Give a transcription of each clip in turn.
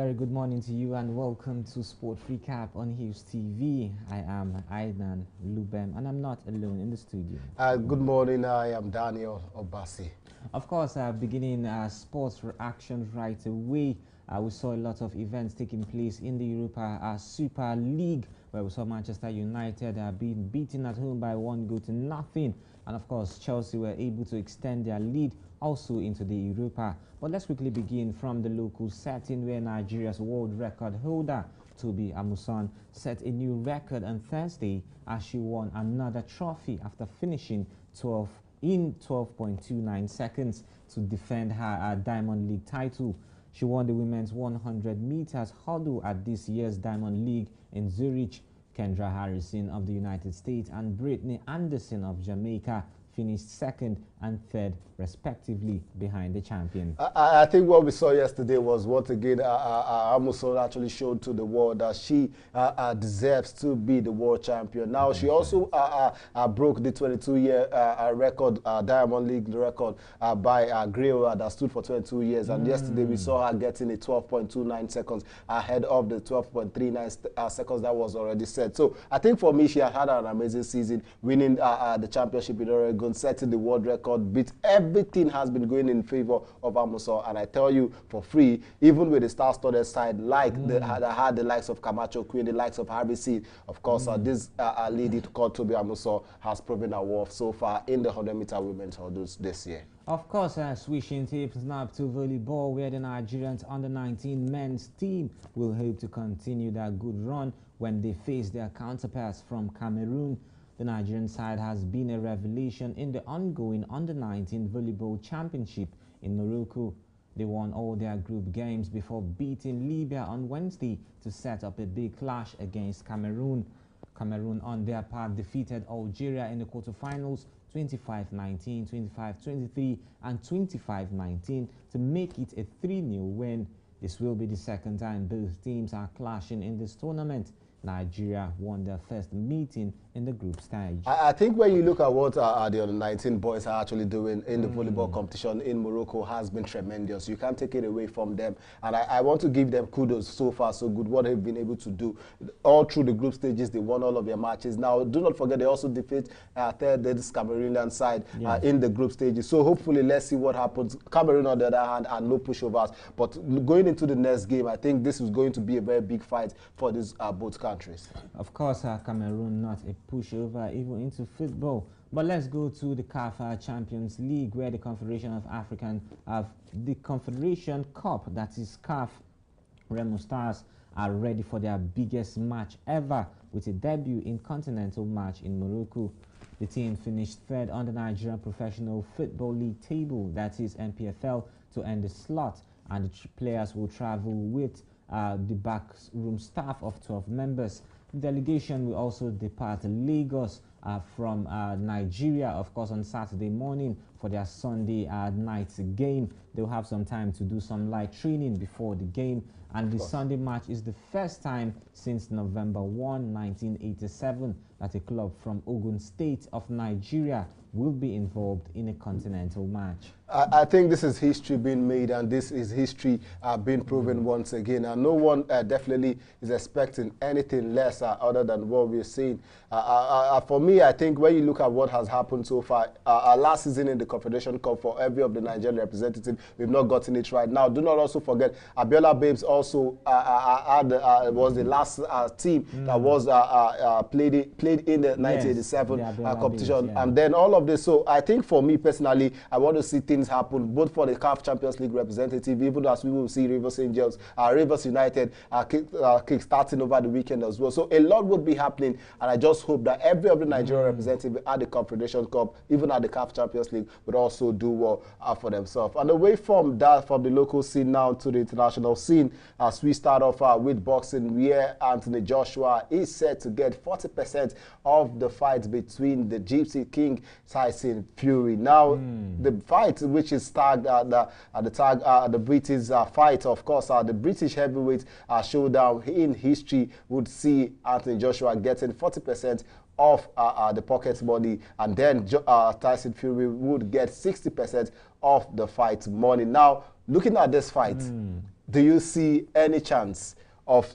very good morning to you and welcome to Sport Recap on Hughes TV. I am Aidan Lubem and I'm not alone in the studio. Good morning, I am Daniel Obasi. Of course, beginning sports reactions right away. We saw a lot of events taking place in the Europa Super League, where we saw Manchester United being beaten at home by 1-0. And of course, Chelsea were able to extend their lead also into the Europa. But let's quickly begin from the local setting where Nigeria's world record holder, Toby Amusan, set a new record on Thursday as she won another trophy after finishing 12.29 seconds to defend her Diamond League title. She won the women's 100 meters hurdle at this year's Diamond League in Zurich. Kendra Harrison of the United States and Brittany Anderson of Jamaica finished second and third respectively behind the champion. I think what we saw yesterday was what again Amuson actually showed to the world that she deserves to be the world champion. Now she also broke the 22-year record, Diamond League record by Grewa that stood for 22 years. And yesterday we saw her getting a 12.29 seconds ahead of the 12.39 seconds that was already set. So I think for me she had an amazing season, winning the championship in Oregon, setting the world record. Everything has been going in favor of Amuson, and I tell you for free, even with the star-studded side like had the likes of Camacho Queen, the likes of RBC, of course, this lady called Toby Amuson has proven her worth so far in the 100-meter women's hurdles this year. Of course, switching tapes now to volleyball, where the Nigerians under-19 men's team will hope to continue their good run when they face their counterparts from Cameroon. The Nigerian side has been a revelation in the ongoing under-19 volleyball championship in Morocco. They won all their group games before beating Libya on Wednesday to set up a big clash against Cameroon. Cameroon, on their part, defeated Algeria in the quarterfinals 25-19, 25-23 and 25-19 to make it a 3-0 win. This will be the second time both teams are clashing in this tournament. Nigeria won their first meeting in the group stage. I think when you look at what the under-19 boys are actually doing in the volleyball competition in Morocco has been tremendous. You can't take it away from them. And I want to give them kudos so far, so good, what they've been able to do. All through the group stages, they won all of their matches. Now, do not forget, they also defeat this Cameroonian side in the group stages. So hopefully, let's see what happens. Cameroon, on the other hand, are no pushovers. But going into the next game, I think this is going to be a very big fight for these both countries. Of course, Cameroon not a pushover even into football. But let's go to the CAF Champions League, where the Confederation Cup, that is CAF, Remo Stars are ready for their biggest match ever with a debut in continental match in Morocco. The team finished third on the Nigerian Professional Football League table, that is NPFL, to end the slot, and the players will travel with the backroom staff of 12 members. The delegation will also depart Lagos from Nigeria, of course, on Saturday morning for their Sunday night game. They'll have some time to do some light training before the game. And the Sunday match is the first time since November 1, 1987 that a club from Ogun State of Nigeria will be involved in a continental match. I think this is history being made, and this is history being proven once again. And no one definitely is expecting anything less other than what we're seeing. For me, I think when you look at what has happened so far, last season in the Confederation Cup for every of the Nigerian representatives, we've not gotten it right. Now, do not also forget, Abiola Babes also was the last team that was played in the 1987 competition. Babes, and then all of this. So I think for me personally, I want to see things happen both for the CAF Champions League representative, even as we will see Rivers Angels, Rivers United kick-starting over the weekend as well. So a lot would be happening, and I just hope that every other Nigerian representative at the Confederation Cup, even at the CAF Champions League, would also do well for themselves. And away from that, from the local scene now to the international scene, as we start off with boxing, where Anthony Joshua is set to get 40% of the fight between the Gypsy King Tyson Fury. Now, the fight, which is tagged the British fight, of course, the British heavyweight showdown in history, would see Anthony Joshua getting 40% of the pocket money, and then Tyson Fury would get 60% of the fight money. Now, looking at this fight, do you see any chance of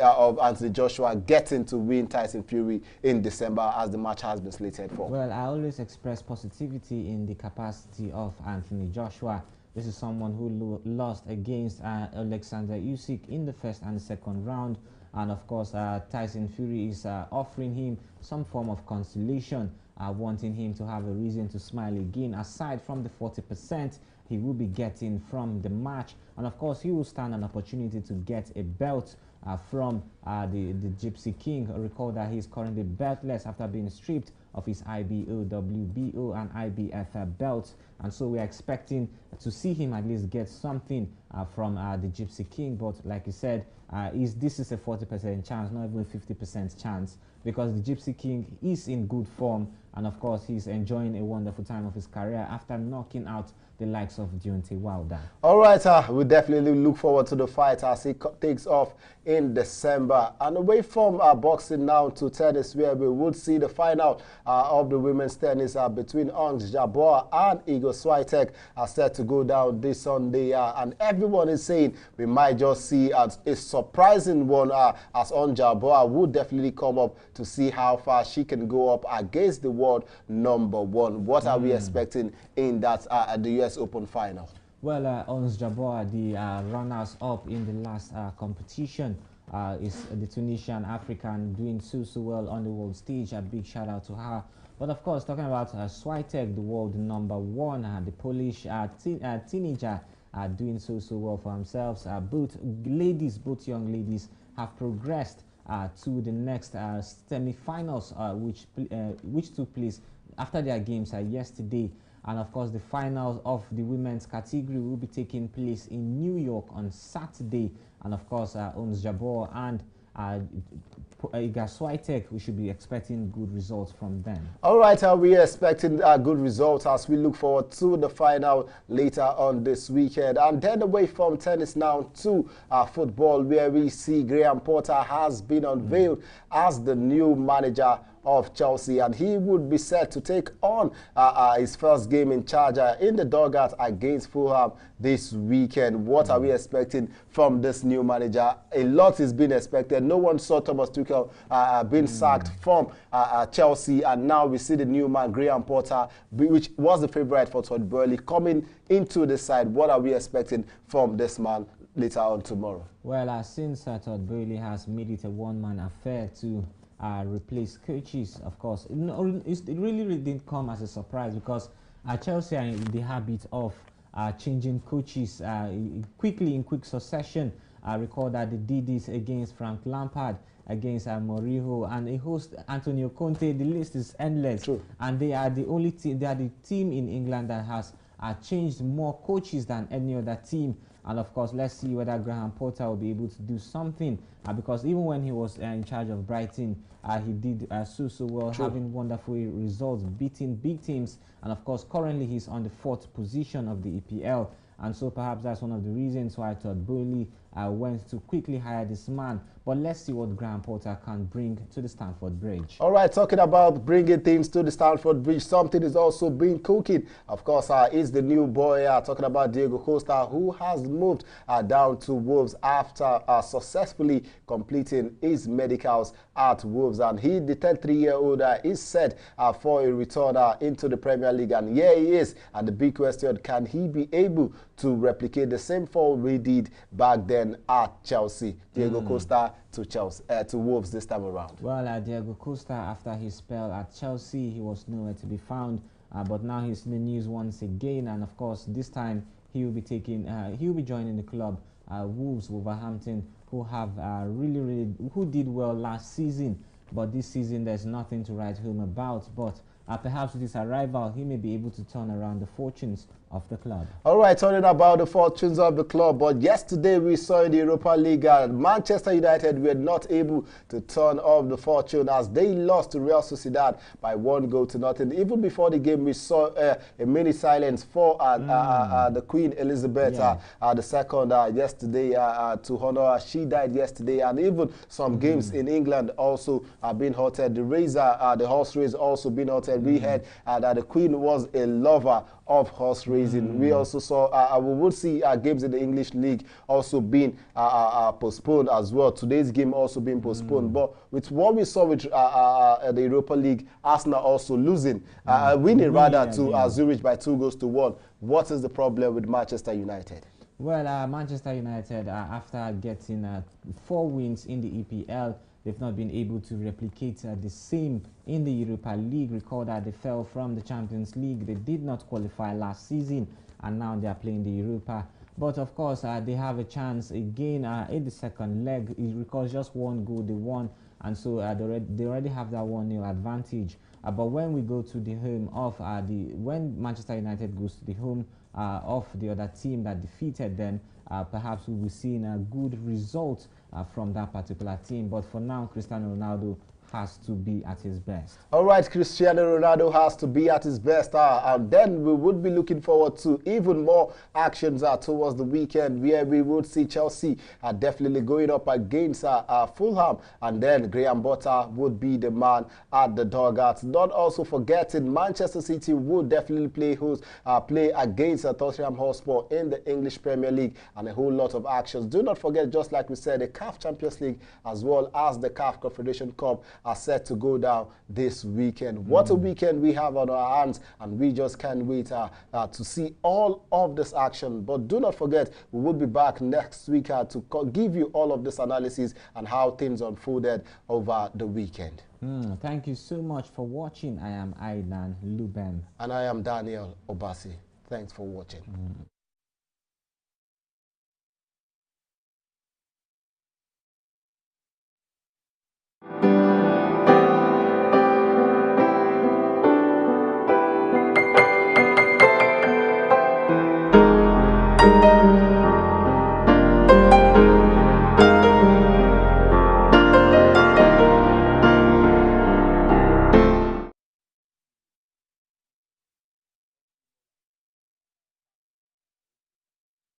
of Anthony Joshua getting to win Tyson Fury in December as the match has been slated for? Well, I always express positivity in the capacity of Anthony Joshua. This is someone who lost against Alexander Usyk in the first and second round. And of course, Tyson Fury is offering him some form of consolation, wanting him to have a reason to smile again, aside from the 40% he will be getting from the match. And of course, he will stand an opportunity to get a belt from the Gypsy King. Recall that he's currently beltless after being stripped of his IBO, WBO, and IBF belts. And so we're expecting to see him at least get something from the Gypsy King. But like you said, this is a 40% chance, not even a 50% chance, because the Gypsy King is in good form. And of course, he's enjoying a wonderful time of his career after knocking out the likes of Deontay Wilder. All right, we definitely look forward to the fight as it takes off in December. And away from boxing now to tennis, where we would see the final of the women's tennis between Ons Jabeur and Iga Swiatek are set to go down this Sunday. And everyone is saying we might just see a surprising one as Ons Jabeur would definitely come up to see how far she can go up against the world #1. What are we expecting in that the US Open final? Well, Ons Jabeur, the runners-up in the last competition, is the Tunisian African doing so well on the world stage. A big shout out to her. But of course, talking about Swiatek, the world #1, the Polish teenager doing so well for themselves. Both young ladies have progressed to the next semi-finals, which took place after their games yesterday. And of course, the finals of the women's category will be taking place in New York on Saturday. And of course, Ons Jabeur and Iga Swiatek, we should be expecting good results from them. All right, we are expecting good results as we look forward to the final later on this weekend. And then away from tennis now to football, where we see Graham Potter has been unveiled as the new manager of Chelsea, and he would be set to take on his first game in charge in the dugout against Fulham this weekend. What are we expecting from this new manager? A lot is being expected. No one saw Thomas Tuchel being sacked from Chelsea, and now we see the new man, Graham Potter, which was the favorite for Todd Boehly, coming into the side. What are we expecting from this man later on tomorrow? Well, since Todd Boehly has made it a one-man affair to replace coaches, of course, it really didn't come as a surprise, because Chelsea are in the habit of changing coaches quickly in quick succession. I recall that they did this against Frank Lampard, against Mourinho, and a host Antonio Conte. The list is endless. True. And they are the only team. They are the team in England that has changed more coaches than any other team. And of course, let's see whether Graham Potter will be able to do something, because even when he was in charge of Brighton, he did so well, True. having wonderful results, beating big teams. And of course, currently he's on the 4th position of the EPL. And so perhaps that's one of the reasons why Todd Boehly went to quickly hire this man. But let's see what Graham Potter can bring to the Stamford Bridge. All right, talking about bringing things to the Stamford Bridge, something is also being cooking. Of course, is the new boy talking about Diego Costa, who has moved down to Wolves after successfully completing his medicals at Wolves. And he, the 33-year-old, is set for a return into the Premier League. And here he is. And the big question, can he be able to replicate the same form we did back then at Chelsea? Diego Costa to Chelsea, to Wolves this time around. Well, Diego Costa, after his spell at Chelsea, he was nowhere to be found. But now he's in the news once again, and of course, this time he will be joining the club, Wolverhampton, who have who did well last season. But this season, there's nothing to write home about. But perhaps with his arrival, he may be able to turn around the fortunes of the club. All right, talking about the fortunes of the club. But yesterday we saw in the Europa League, Manchester United were not able to turn off the fortune as they lost to Real Sociedad by 1-0. Even before the game, we saw a mini silence for the Queen Elizabeth II yesterday to honor her. She died yesterday, and even some games in England also being halted. The razor, the horse race also being halted. We heard that the Queen was a lover of horse racing. We also saw, we would see games in the English League also being postponed as well. Today's game also being postponed. But with what we saw with the Europa League, Arsenal also losing, winning rather to Zurich by 2-1. What is the problem with Manchester United? Well, Manchester United, after getting 4 wins in the EPL, they've not been able to replicate the same in the Europa League. Recall that they fell from the Champions League. They did not qualify last season, and now they are playing the Europa. But of course, they have a chance again in the second leg. It requires just 1 goal they won, and so they already have that 1-0 advantage. But when we go to the home of when Manchester United goes to the home of the other team that defeated them, perhaps we'll be seeing a good result from that particular team. But for now, Cristiano Ronaldo has to be at his best. All right, Cristiano Ronaldo has to be at his best, and then we would be looking forward to even more actions towards the weekend, where we would see Chelsea definitely going up against Fulham, and then Graham Potter would be the man at the dugouts. Not also forgetting Manchester City would definitely play against Tottenham Hotspur in the English Premier League, and a whole lot of actions. Do not forget, just like we said, the CAF Champions League as well as the CAF Confederation Cup are set to go down this weekend. What a weekend we have on our hands, and we just can't wait to see all of this action. But do not forget, we will be back next week to give you all of this analysis and how things unfolded over the weekend. Thank you so much for watching. I am Aidan Luben. And I am Daniel Obasi. Thanks for watching.